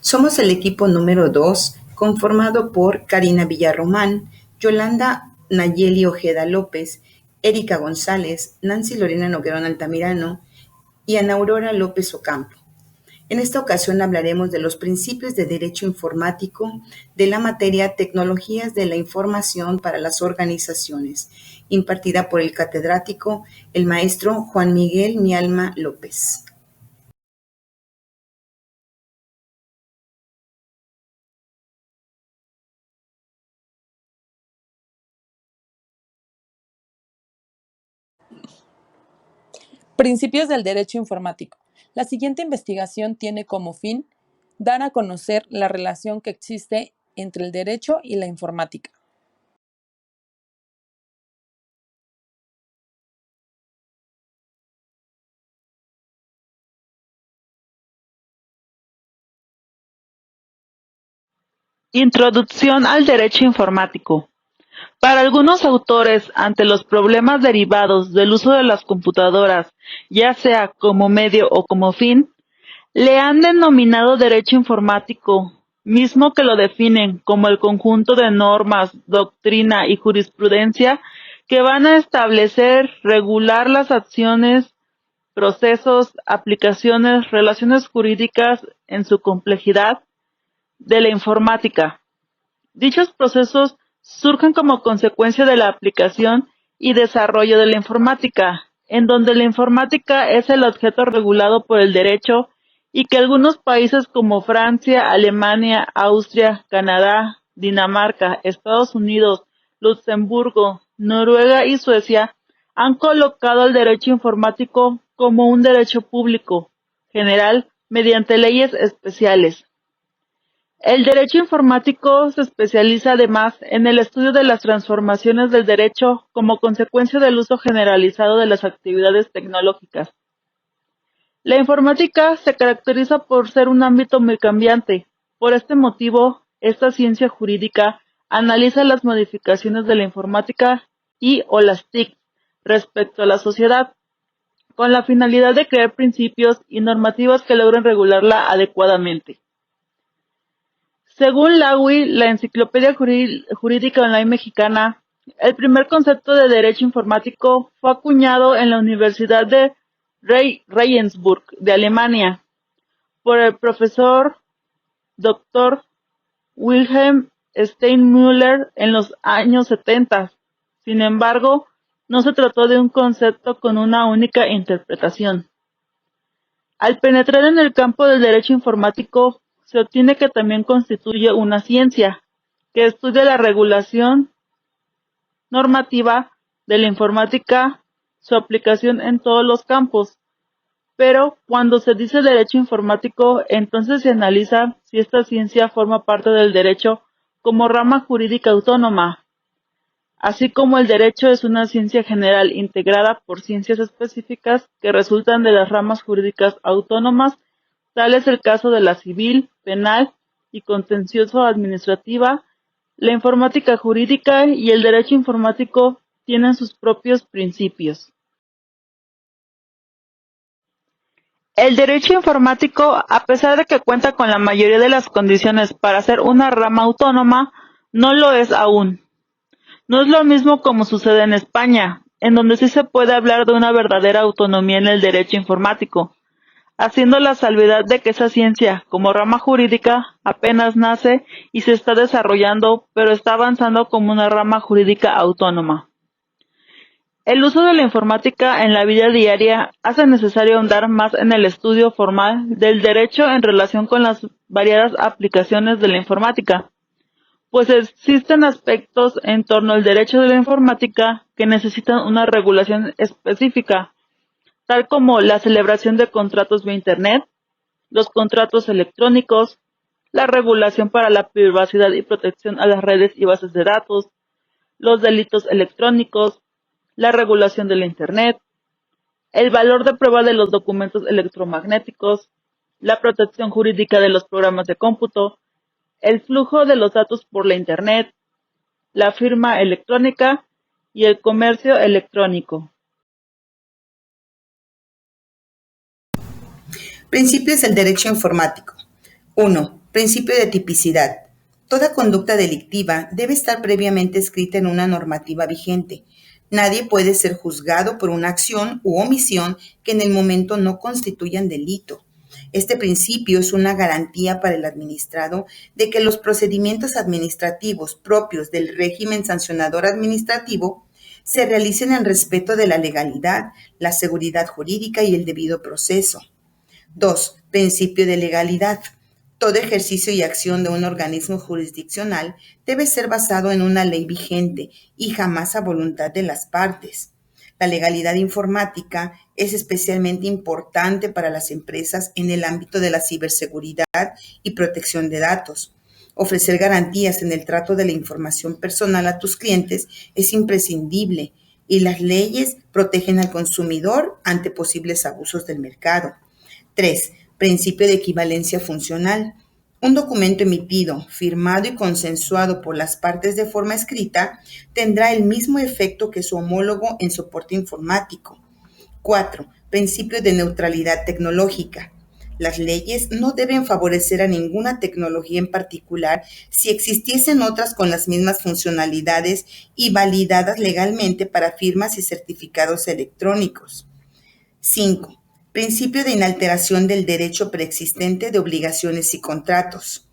Somos el equipo número 2, conformado por Karina Villarromán, Yolanda Nayeli Ojeda López, Erika González, Nancy Lorena Noguerón Altamirano y Ana Aurora López Ocampo. En esta ocasión hablaremos de los principios de derecho informático de la materia Tecnologías de la Información para las Organizaciones, impartida por el catedrático, el maestro Juan Miguel Mialma López. Principios del derecho informático. La siguiente investigación tiene como fin dar a conocer la relación que existe entre el derecho y la informática. Introducción al derecho informático. Para algunos autores, ante los problemas derivados del uso de las computadoras, ya sea como medio o como fin, le han denominado derecho informático, mismo que lo definen como el conjunto de normas, doctrina y jurisprudencia que van a establecer, regular las acciones, procesos, aplicaciones, relaciones jurídicas en su complejidad de la informática. Dichos procesos surgen como consecuencia de la aplicación y desarrollo de la informática, en donde la informática es el objeto regulado por el derecho y que algunos países como Francia, Alemania, Austria, Canadá, Dinamarca, Estados Unidos, Luxemburgo, Noruega y Suecia han colocado el derecho informático como un derecho público, general, mediante leyes especiales. El derecho informático se especializa además en el estudio de las transformaciones del derecho como consecuencia del uso generalizado de las actividades tecnológicas. La informática se caracteriza por ser un ámbito muy cambiante. Por este motivo, esta ciencia jurídica analiza las modificaciones de la informática y o las TIC respecto a la sociedad, con la finalidad de crear principios y normativas que logren regularla adecuadamente. Según Lawi, la Enciclopedia Jurídica Online Mexicana, el primer concepto de derecho informático fue acuñado en la Universidad de Regensburg de Alemania por el profesor Dr. Wilhelm Steinmüller en los años 70. Sin embargo, no se trató de un concepto con una única interpretación. Al penetrar en el campo del derecho informático, se obtiene que también constituye una ciencia, que estudia la regulación normativa de la informática, su aplicación en todos los campos. Pero cuando se dice derecho informático, entonces se analiza si esta ciencia forma parte del derecho como rama jurídica autónoma. Así como el derecho es una ciencia general integrada por ciencias específicas que resultan de las ramas jurídicas autónomas, tal es el caso de la civil, penal y contencioso-administrativa. La informática jurídica y el derecho informático tienen sus propios principios. El derecho informático, a pesar de que cuenta con la mayoría de las condiciones para ser una rama autónoma, no lo es aún. No es lo mismo como sucede en España, en donde sí se puede hablar de una verdadera autonomía en el derecho informático, haciendo la salvedad de que esa ciencia, como rama jurídica, apenas nace y se está desarrollando, pero está avanzando como una rama jurídica autónoma. El uso de la informática en la vida diaria hace necesario ahondar más en el estudio formal del derecho en relación con las variadas aplicaciones de la informática, pues existen aspectos en torno al derecho de la informática que necesitan una regulación específica, tal como la celebración de contratos vía Internet, los contratos electrónicos, la regulación para la privacidad y protección a las redes y bases de datos, los delitos electrónicos, la regulación de la Internet, el valor de prueba de los documentos electromagnéticos, la protección jurídica de los programas de cómputo, el flujo de los datos por la Internet, la firma electrónica y el comercio electrónico. Principios del derecho informático. 1. Principio de tipicidad. Toda conducta delictiva debe estar previamente escrita en una normativa vigente. Nadie puede ser juzgado por una acción u omisión que en el momento no constituyan delito. Este principio es una garantía para el administrado de que los procedimientos administrativos propios del régimen sancionador administrativo se realicen en respeto de la legalidad, la seguridad jurídica y el debido proceso. 2. Principio de legalidad. Todo ejercicio y acción de un organismo jurisdiccional debe ser basado en una ley vigente y jamás a voluntad de las partes. La legalidad informática es especialmente importante para las empresas en el ámbito de la ciberseguridad y protección de datos. Ofrecer garantías en el trato de la información personal a tus clientes es imprescindible y las leyes protegen al consumidor ante posibles abusos del mercado. 3. Principio de equivalencia funcional. Un documento emitido, firmado y consensuado por las partes de forma escrita tendrá el mismo efecto que su homólogo en soporte informático. 4. Principio de neutralidad tecnológica. Las leyes no deben favorecer a ninguna tecnología en particular si existiesen otras con las mismas funcionalidades y validadas legalmente para firmas y certificados electrónicos. 5. Principio de inalteración del derecho preexistente de obligaciones y contratos.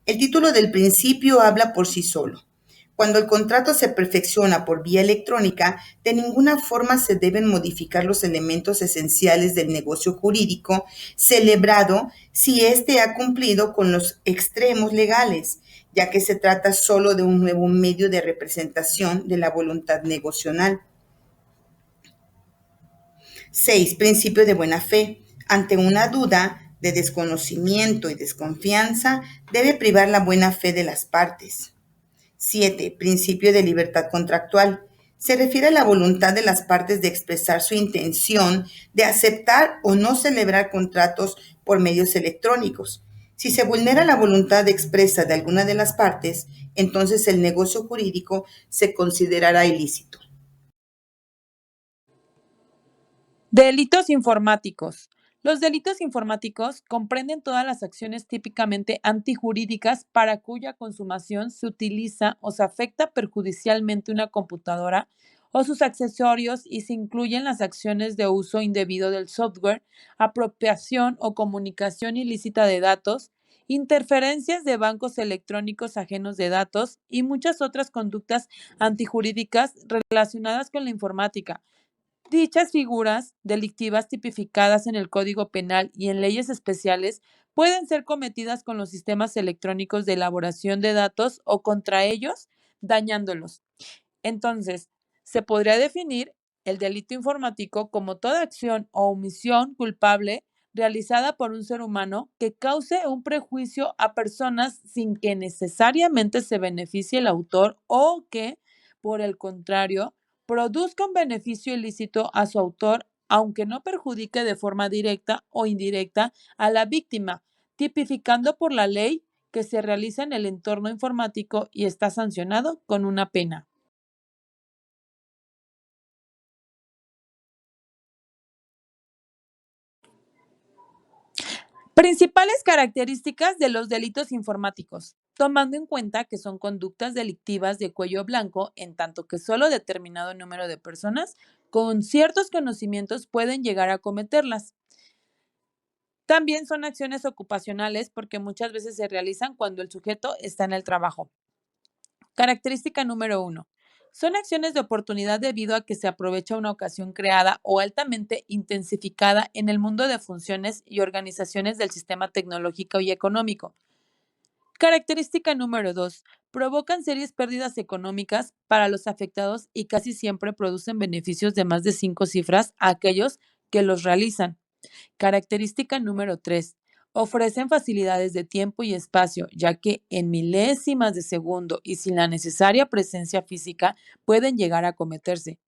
El título del principio habla por sí solo. Cuando el contrato se perfecciona por vía electrónica, de ninguna forma se deben modificar los elementos esenciales del negocio jurídico celebrado si éste ha cumplido con los extremos legales, ya que se trata solo de un nuevo medio de representación de la voluntad negocial. 6. Principio de buena fe. Ante una duda de desconocimiento y desconfianza, debe privar la buena fe de las partes. 7. Principio de libertad contractual. Se refiere a la voluntad de las partes de expresar su intención de aceptar o no celebrar contratos por medios electrónicos. Si se vulnera la voluntad expresa de alguna de las partes, entonces el negocio jurídico se considerará ilícito. Delitos informáticos. Los delitos informáticos comprenden todas las acciones típicamente antijurídicas para cuya consumación se utiliza o se afecta perjudicialmente una computadora o sus accesorios y se incluyen las acciones de uso indebido del software, apropiación o comunicación ilícita de datos, interferencias de bancos electrónicos ajenos de datos y muchas otras conductas antijurídicas relacionadas con la informática. Dichas figuras delictivas tipificadas en el Código Penal y en leyes especiales pueden ser cometidas con los sistemas electrónicos de elaboración de datos o contra ellos, dañándolos. Entonces, se podría definir el delito informático como toda acción o omisión culpable realizada por un ser humano que cause un prejuicio a personas sin que necesariamente se beneficie el autor o que, por el contrario, produzca un beneficio ilícito a su autor, aunque no perjudique de forma directa o indirecta a la víctima, tipificando por la ley que se realiza en el entorno informático y está sancionado con una pena. Principales características de los delitos informáticos, tomando en cuenta que son conductas delictivas de cuello blanco, en tanto que solo determinado número de personas con ciertos conocimientos pueden llegar a cometerlas. También son acciones ocupacionales porque muchas veces se realizan cuando el sujeto está en el trabajo. Característica número 1. Son acciones de oportunidad debido a que se aprovecha una ocasión creada o altamente intensificada en el mundo de funciones y organizaciones del sistema tecnológico y económico. Característica número 2. Provocan serias pérdidas económicas para los afectados y casi siempre producen beneficios de más de 5 cifras a aquellos que los realizan. Característica número 3. Ofrecen facilidades de tiempo y espacio, ya que en milésimas de segundo y sin la necesaria presencia física pueden llegar a cometerse.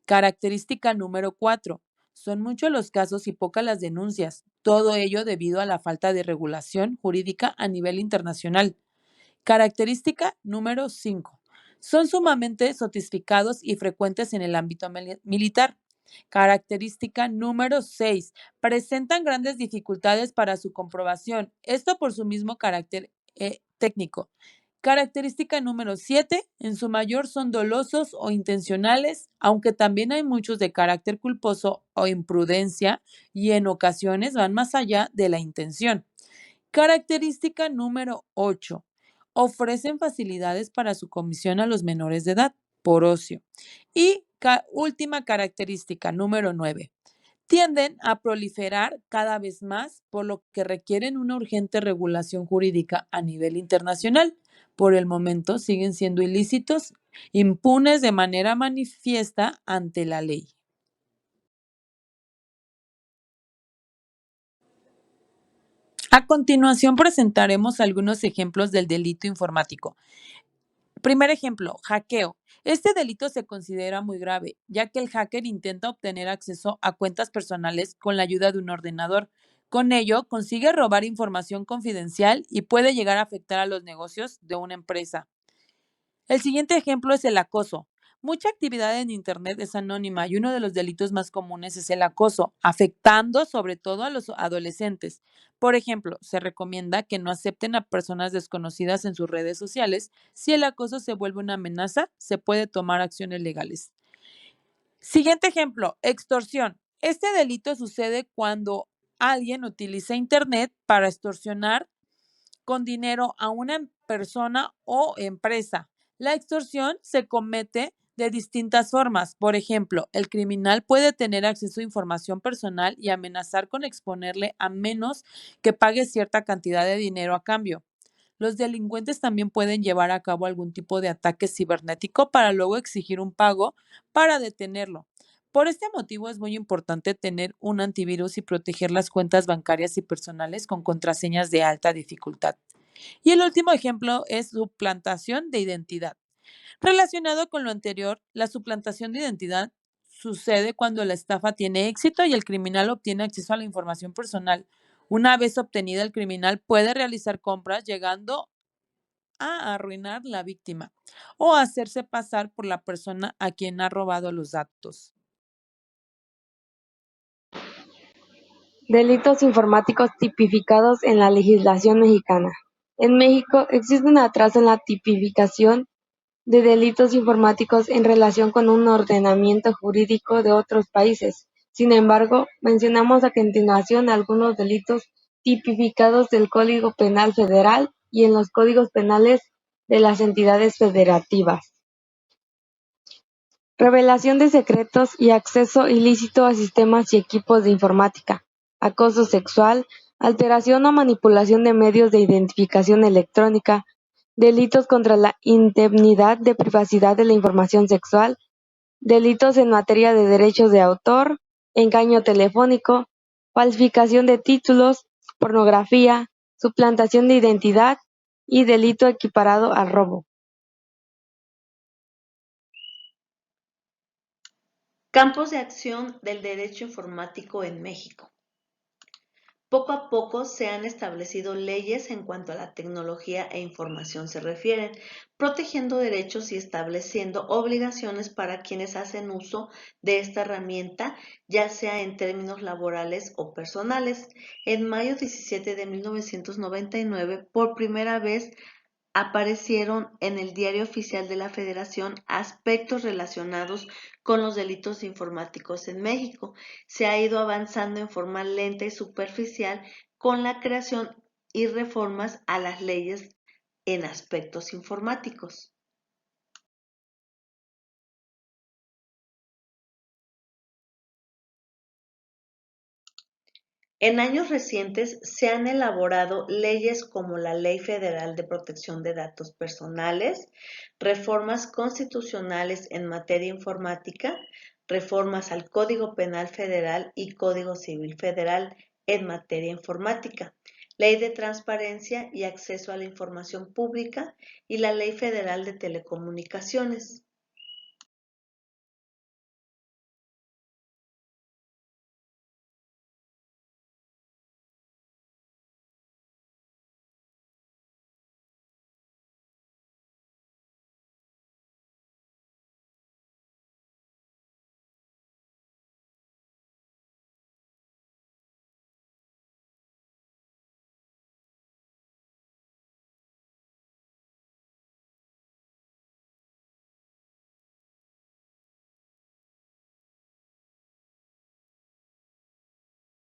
Característica número 4. Son muchos los casos y pocas las denuncias, todo ello debido a la falta de regulación jurídica a nivel internacional. Característica número 5. Son sumamente sofisticados y frecuentes en el ámbito militar. Característica número 6. Presentan grandes dificultades para su comprobación, esto por su mismo carácter técnico. Característica número 7. En su mayor son dolosos o intencionales, aunque también hay muchos de carácter culposo o imprudencia y en ocasiones van más allá de la intención. Característica número 8. Ofrecen facilidades para su comisión a los menores de edad por ocio. Y última característica número 9. Tienden a proliferar cada vez más, por lo que requieren una urgente regulación jurídica a nivel internacional. Por el momento siguen siendo ilícitos, impunes de manera manifiesta ante la ley. A continuación presentaremos algunos ejemplos del delito informático. Primer ejemplo, hackeo. Este delito se considera muy grave, ya que el hacker intenta obtener acceso a cuentas personales con la ayuda de un ordenador. Con ello, consigue robar información confidencial y puede llegar a afectar a los negocios de una empresa. El siguiente ejemplo es el acoso. Mucha actividad en Internet es anónima y uno de los delitos más comunes es el acoso, afectando sobre todo a los adolescentes. Por ejemplo, se recomienda que no acepten a personas desconocidas en sus redes sociales. Si el acoso se vuelve una amenaza, se puede tomar acciones legales. Siguiente ejemplo, extorsión. Este delito sucede cuando alguien utiliza Internet para extorsionar con dinero a una persona o empresa. La extorsión se comete de distintas formas. Por ejemplo, el criminal puede tener acceso a información personal y amenazar con exponerle a menos que pague cierta cantidad de dinero a cambio. Los delincuentes también pueden llevar a cabo algún tipo de ataque cibernético para luego exigir un pago para detenerlo. Por este motivo es muy importante tener un antivirus y proteger las cuentas bancarias y personales con contraseñas de alta dificultad. Y el último ejemplo es suplantación de identidad. Relacionado con lo anterior, la suplantación de identidad sucede cuando la estafa tiene éxito y el criminal obtiene acceso a la información personal. Una vez obtenida, el criminal puede realizar compras llegando a arruinar la víctima o hacerse pasar por la persona a quien ha robado los datos. Delitos informáticos tipificados en la legislación mexicana. En México existe un atraso en la tipificación de delitos informáticos en relación con un ordenamiento jurídico de otros países. Sin embargo, mencionamos a continuación algunos delitos tipificados del Código Penal Federal y en los códigos penales de las entidades federativas. Revelación de secretos y acceso ilícito a sistemas y equipos de informática, acoso sexual, alteración o manipulación de medios de identificación electrónica, delitos contra la indemnidad de privacidad de la información sexual, delitos en materia de derechos de autor, engaño telefónico, falsificación de títulos, pornografía, suplantación de identidad y delito equiparado al robo. Campos de acción del derecho informático en México. Poco a poco se han establecido leyes en cuanto a la tecnología e información se refieren, protegiendo derechos y estableciendo obligaciones para quienes hacen uso de esta herramienta, ya sea en términos laborales o personales. En mayo 17 de 1999, por primera vez, aparecieron en el Diario Oficial de la Federación aspectos relacionados con los delitos informáticos en México. Se ha ido avanzando en forma lenta y superficial con la creación y reformas a las leyes en aspectos informáticos. En años recientes se han elaborado leyes como la Ley Federal de Protección de Datos Personales, reformas constitucionales en materia informática, reformas al Código Penal Federal y Código Civil Federal en materia informática, Ley de Transparencia y Acceso a la Información Pública y la Ley Federal de Telecomunicaciones.